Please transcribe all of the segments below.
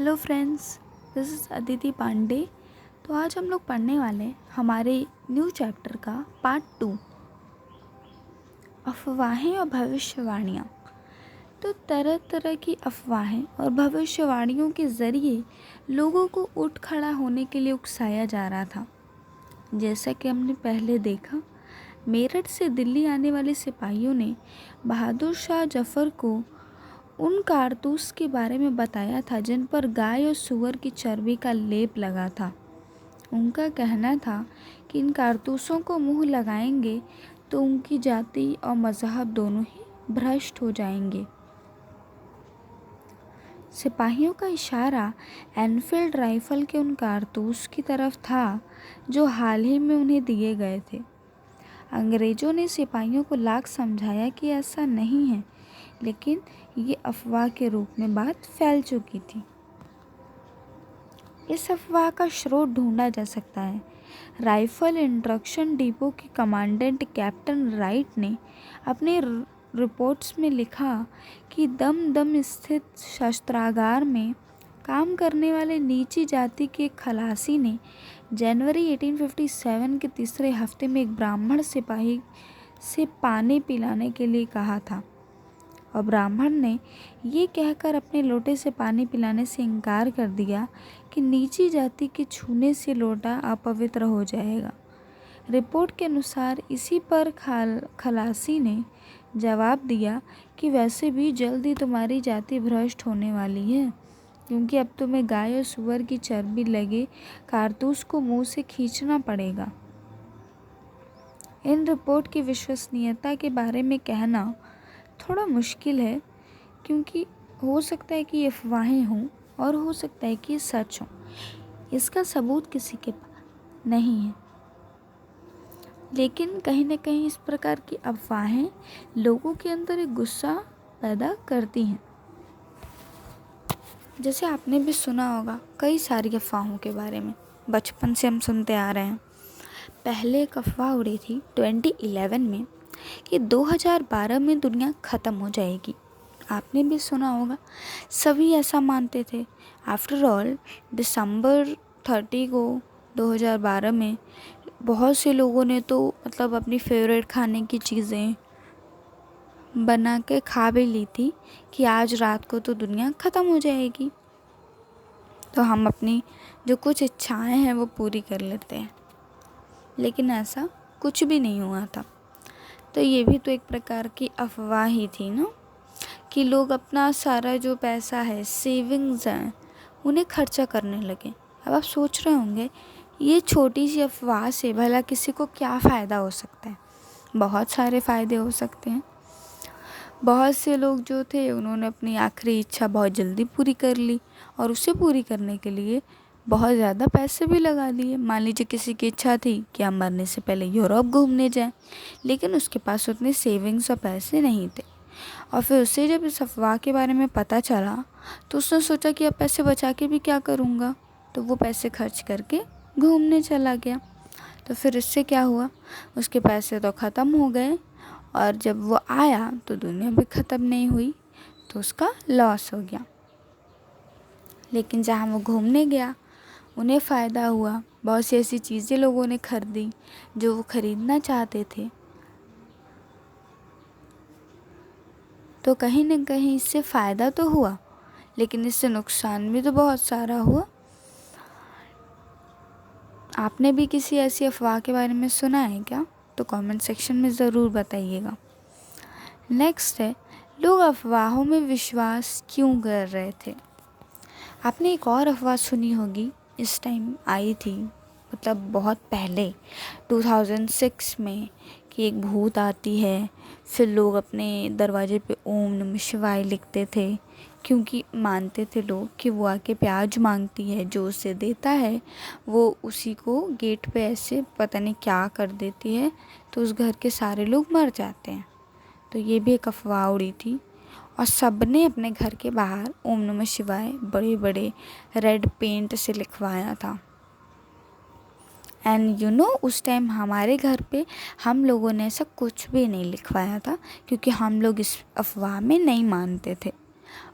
Hello friends, this is Aditi Pandey. तो आज हम लोग पढ़ने वाले हैं हमारे न्यू चैप्टर का पार्ट 2, अफवाहें और भविष्यवाणियाँ। तो तरह तरह की अफवाहें और भविष्यवाणियों के ज़रिए लोगों को उठ खड़ा होने के लिए उकसाया जा रहा था। जैसा कि हमने पहले देखा, मेरठ से दिल्ली आने वाले सिपाहियों ने बहादुर शाह जफ़र को उन कारतूस के बारे में बताया था जिन पर गाय और सूअर की चर्बी का लेप लगा था। उनका कहना था कि इन कारतूसों को मुंह लगाएंगे तो उनकी जाति और मज़हब दोनों ही भ्रष्ट हो जाएंगे। सिपाहियों का इशारा एनफील्ड राइफल के उन कारतूस की तरफ था जो हाल ही में उन्हें दिए गए थे। अंग्रेज़ों ने सिपाहियों को लाख समझाया कि ऐसा नहीं है, लेकिन ये अफवाह के रूप में बात फैल चुकी थी। इस अफवाह का स्रोत ढूंढा जा सकता है। राइफल इंस्ट्रक्शन डिपो के कमांडेंट कैप्टन राइट ने अपने रिपोर्ट्स में लिखा कि दम स्थित शस्त्रागार में काम करने वाले नीची जाति के खलासी ने जनवरी 1857 के तीसरे हफ्ते में एक ब्राह्मण सिपाही से पानी पिलाने के लिए कहा था, और ब्राह्मण ने ये कहकर अपने लोटे से पानी पिलाने से इनकार कर दिया कि नीची जाति के छूने से लोटा अपवित्र हो जाएगा। रिपोर्ट के अनुसार इसी पर खलासी ने जवाब दिया कि वैसे भी जल्द ही तुम्हारी जाति भ्रष्ट होने वाली है, क्योंकि अब तुम्हें गाय और सूअर की चर्बी लगे कारतूस को मुंह से खींचना पड़ेगा। इन रिपोर्ट की विश्वसनीयता के बारे में कहना थोड़ा मुश्किल है, क्योंकि हो सकता है कि ये अफवाहें हों और हो सकता है कि ये सच हो। इसका सबूत किसी के पास नहीं है, लेकिन कहीं ना कहीं इस प्रकार की अफवाहें लोगों के अंदर एक गुस्सा पैदा करती हैं। जैसे आपने भी सुना होगा कई सारी अफवाहों के बारे में, बचपन से हम सुनते आ रहे हैं। पहले एक अफवाह उड़ी थी 2011 में कि 2012 में दुनिया ख़त्म हो जाएगी। आपने भी सुना होगा, सभी ऐसा मानते थे। आफ्टर ऑल दिसंबर 30 को 2012 में बहुत से लोगों ने तो अपनी फेवरेट खाने की चीज़ें बना के खा भी ली थी कि आज रात को तो दुनिया ख़त्म हो जाएगी, तो हम अपनी जो कुछ इच्छाएं हैं वो पूरी कर लेते हैं। लेकिन ऐसा कुछ भी नहीं हुआ था। तो ये भी तो एक प्रकार की अफवाह ही थी ना, कि लोग अपना सारा जो पैसा है, सेविंग्स हैं, उन्हें खर्चा करने लगे। अब आप सोच रहे होंगे ये छोटी सी अफवाह से भला किसी को क्या फ़ायदा हो सकता है। बहुत सारे फ़ायदे हो सकते हैं। बहुत से लोग जो थे उन्होंने अपनी आखिरी इच्छा बहुत जल्दी पूरी कर ली, और उसे पूरी करने के लिए बहुत ज़्यादा पैसे भी लगा लिए। मान लीजिए किसी की इच्छा थी कि हम मरने से पहले यूरोप घूमने जाएं, लेकिन उसके पास उतने सेविंग्स और पैसे नहीं थे, और फिर उसे जब इस अफवाह के बारे में पता चला तो उसने सोचा कि अब पैसे बचा के भी क्या करूँगा, तो वो पैसे खर्च करके घूमने चला गया। तो फिर इससे क्या हुआ, उसके पैसे तो ख़त्म हो गए, और जब वो आया तो दुनिया भी ख़त्म नहीं हुई, तो उसका लॉस हो गया। लेकिन जहाँ वो घूमने गया उन्हें फ़ायदा हुआ। बहुत सी ऐसी चीज़ें लोगों ने खरीदी जो वो ख़रीदना चाहते थे। तो कहीं ना कहीं इससे फ़ायदा तो हुआ, लेकिन इससे नुकसान भी तो बहुत सारा हुआ। आपने भी किसी ऐसी अफवाह के बारे में सुना है क्या? तो कमेंट सेक्शन में ज़रूर बताइएगा। नेक्स्ट है, लोग अफवाहों में विश्वास क्यों कर रहे थे। आपने एक और अफवाह सुनी होगी, इस टाइम आई थी, बहुत पहले 2006 में, कि एक भूत आती है। फिर लोग अपने दरवाजे पे ओम नमः शिवाय लिखते थे, क्योंकि मानते थे लोग कि वो आके प्याज मांगती है, जो उसे देता है वो उसी को गेट पे ऐसे पता नहीं क्या कर देती है, तो उस घर के सारे लोग मर जाते हैं। तो ये भी एक अफवाह उड़ी थी, और सब ने अपने घर के बाहर ओम नमः शिवाय बड़े बड़े रेड पेंट से लिखवाया था। एंड उस टाइम हमारे घर पे हम लोगों ने ऐसा कुछ भी नहीं लिखवाया था, क्योंकि हम लोग इस अफवाह में नहीं मानते थे।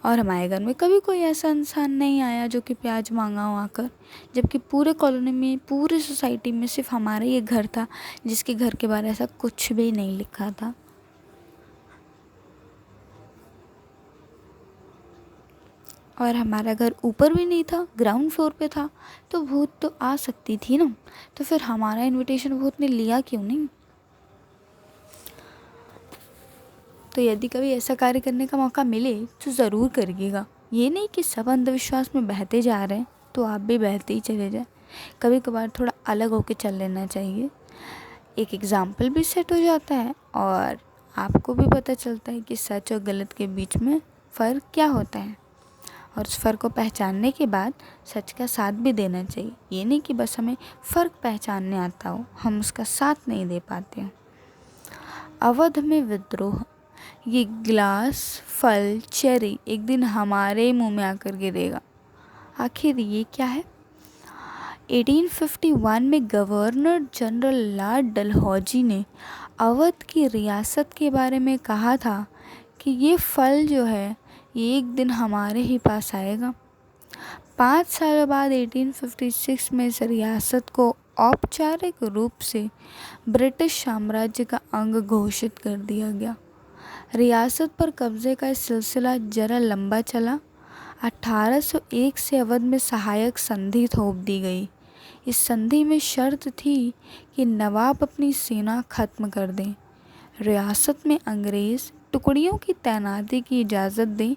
और हमारे घर में कभी कोई ऐसा इंसान नहीं आया जो कि प्याज मांगा हो आकर, जबकि पूरे कॉलोनी में, पूरी सोसाइटी में सिर्फ हमारा ये घर था जिसके घर के बारे ऐसा कुछ भी नहीं लिखा था। और हमारा घर ऊपर भी नहीं था, ग्राउंड फ्लोर पे था, तो भूत तो आ सकती थी ना। तो फिर हमारा इनविटेशन भूत ने लिया क्यों नहीं? तो यदि कभी ऐसा कार्य करने का मौका मिले तो ज़रूर करिएगा। ये नहीं कि सब अंधविश्वास में बहते जा रहे हैं तो आप भी बहते ही चले जाए। कभी कभार थोड़ा अलग होके चल लेना चाहिए। एक एग्ज़ाम्पल भी सेट हो जाता है और आपको भी पता चलता है कि सच और गलत के बीच में फ़र्क क्या होता है। और उस फ़र्क को पहचानने के बाद सच का साथ भी देना चाहिए। ये नहीं कि बस हमें फ़र्क पहचानने आता हो, हम उसका साथ नहीं दे पाते हो। अवध में विद्रोह। ये ग्लास फल चेरी एक दिन हमारे मुंह में आकर गिरेगा। आखिर ये क्या है? 1851 में गवर्नर जनरल लॉर्ड डलहौजी ने अवध की रियासत के बारे में कहा था कि ये फल जो है ये एक दिन हमारे ही पास आएगा। 5 साल बाद 1856 में इस रियासत को औपचारिक रूप से ब्रिटिश साम्राज्य का अंग घोषित कर दिया गया। रियासत पर कब्जे का इस सिलसिला जरा लंबा चला। 1801 से अवध में सहायक संधि थोप दी गई। इस संधि में शर्त थी कि नवाब अपनी सेना खत्म कर दें, रियासत में अंग्रेज़ टुकड़ियों की तैनाती की इजाज़त दें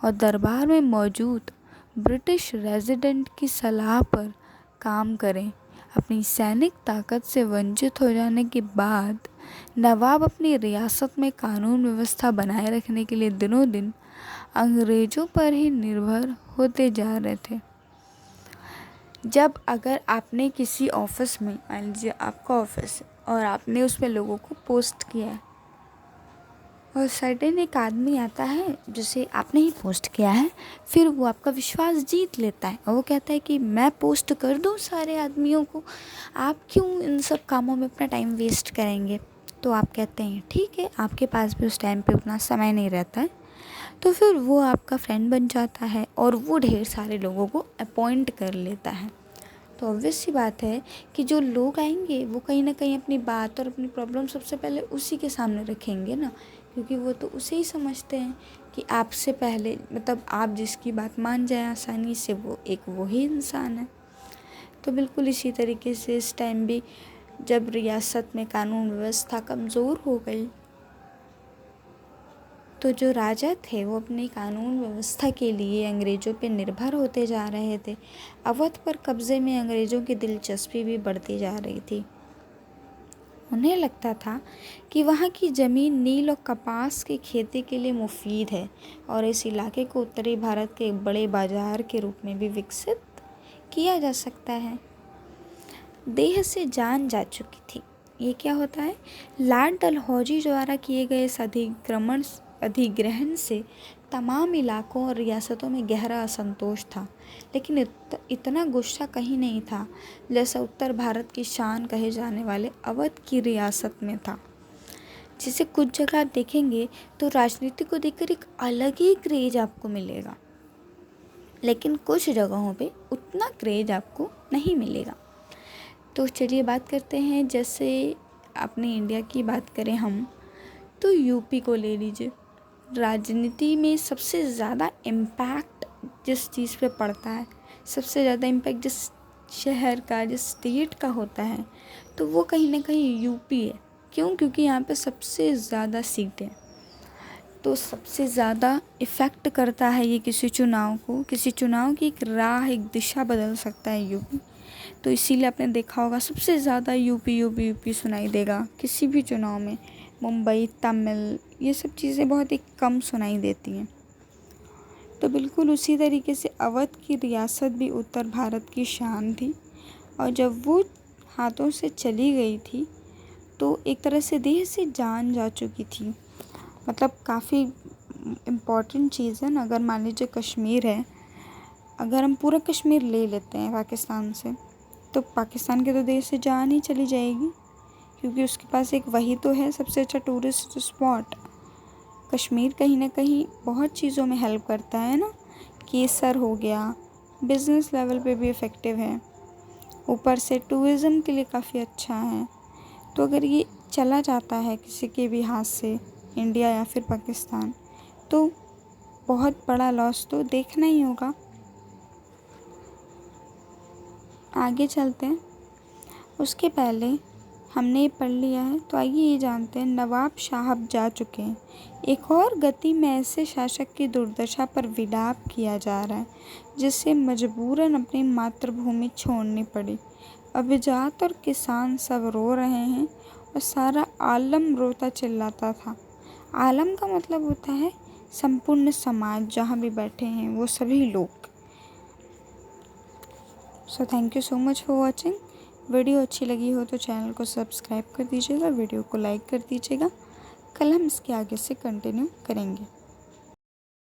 और दरबार में मौजूद ब्रिटिश रेजिडेंट की सलाह पर काम करें। अपनी सैनिक ताकत से वंचित हो जाने के बाद नवाब अपनी रियासत में कानून व्यवस्था बनाए रखने के लिए दिनों दिन अंग्रेज़ों पर ही निर्भर होते जा रहे थे। जब अगर आपने किसी ऑफिस में, मान लीजिए आपका ऑफिस है और आपने उसमें लोगों को पोस्ट किया है और सर्टेन एक आदमी आता है जिसे आपने ही पोस्ट किया है, फिर वो आपका विश्वास जीत लेता है और वो कहता है कि मैं पोस्ट कर दूं सारे आदमियों को, आप क्यों इन सब कामों में अपना टाइम वेस्ट करेंगे। तो आप कहते हैं ठीक है, आपके पास भी उस टाइम पे उतना समय नहीं रहता है, तो फिर वो आपका फ्रेंड बन जाता है और वो ढेर सारे लोगों को अपॉइंट कर लेता है। तो ऑब्वियस सी बात है कि जो लोग आएंगे वो कहीं ना कहीं अपनी बात और अपनी प्रॉब्लम सबसे पहले उसी के सामने रखेंगे ना, क्योंकि वो तो उसे ही समझते हैं कि आपसे पहले, मतलब आप जिसकी बात मान जाए आसानी से, वो एक वही इंसान है। तो बिल्कुल इसी तरीके से इस टाइम भी जब रियासत में कानून व्यवस्था कमज़ोर हो गई तो जो राजा थे वो अपनी कानून व्यवस्था के लिए अंग्रेज़ों पे निर्भर होते जा रहे थे। अवध पर कब्ज़े में अंग्रेज़ों की दिलचस्पी भी बढ़ती जा रही थी। उन्हें लगता था कि वहाँ की ज़मीन नील और कपास की खेती के लिए मुफीद है और इस इलाके को उत्तरी भारत के एक बड़े बाज़ार के रूप में भी विकसित किया जा सकता है। देह से जान जा चुकी थी। ये क्या होता है? लॉर्ड डलहौजी द्वारा किए गए इस अधिग्रहण से तमाम इलाकों और रियासतों में गहरा असंतोष था, लेकिन इतना गुस्सा कहीं नहीं था जैसा उत्तर भारत की शान कहे जाने वाले अवध की रियासत में था। जिसे कुछ जगह देखेंगे तो राजनीति को देखकर एक अलग ही क्रेज आपको मिलेगा, लेकिन कुछ जगहों पे उतना क्रेज आपको नहीं मिलेगा। तो चलिए बात करते हैं, जैसे अपने इंडिया की बात करें हम तो यूपी को ले लीजिए। राजनीति में सबसे ज़्यादा इम्पैक्ट जिस चीज़ पे पड़ता है, सबसे ज़्यादा इम्पैक्ट जिस शहर का, जिस स्टेट का होता है, तो वो कहीं ना कहीं यूपी है। क्यों? क्योंकि यहाँ पे सबसे ज़्यादा सीटें, तो सबसे ज़्यादा इफ़ेक्ट करता है ये किसी चुनाव को। किसी चुनाव की एक राह, एक दिशा बदल सकता है यूपी। तो इसीलिए आपने देखा होगा सबसे ज़्यादा यूपी यूपी यूपी सुनाई देगा किसी भी चुनाव में। मुंबई, तमिल, ये सब चीज़ें बहुत ही कम सुनाई देती हैं। तो बिल्कुल उसी तरीके से अवध की रियासत भी उत्तर भारत की शान थी और जब वो हाथों से चली गई थी तो एक तरह से देह से जान जा चुकी थी। मतलब काफ़ी इम्पॉर्टेंट चीज़ है ना। अगर मान लीजिए कश्मीर है, अगर हम पूरा कश्मीर ले लेते हैं पाकिस्तान से, तो पाकिस्तान के तो देश से जान ही चली जाएगी, क्योंकि उसके पास एक वही तो है सबसे अच्छा टूरिस्ट स्पॉट। कश्मीर कहीं ना कहीं बहुत चीज़ों में हेल्प करता है ना, केसर हो गया, बिज़नेस लेवल पे भी इफ़ेक्टिव है, ऊपर से टूरिज़्म के लिए काफ़ी अच्छा है। तो अगर ये चला जाता है किसी के भी हाथ से, इंडिया या फिर पाकिस्तान, तो बहुत बड़ा लॉस तो देखना ही होगा। आगे चलते हैं। उसके पहले हमने ये पढ़ लिया है, तो आइए ये जानते हैं नवाब साहब जा चुके हैं। एक और गति में ऐसे शासक की दुर्दशा पर विलाप किया जा रहा है जिससे मजबूरन अपनी मातृभूमि छोड़नी पड़ी। अभिजात और किसान सब रो रहे हैं और सारा आलम रोता चिल्लाता था। आलम का मतलब होता है संपूर्ण समाज, जहाँ भी बैठे हैं वो सभी लोग। So thank you so much for watching. Video अच्छी लगी हो तो चैनल को सब्सक्राइब कर दीजिएगा, वीडियो को लाइक कर दीजिएगा। कल हम इसके आगे से कंटिन्यू करेंगे।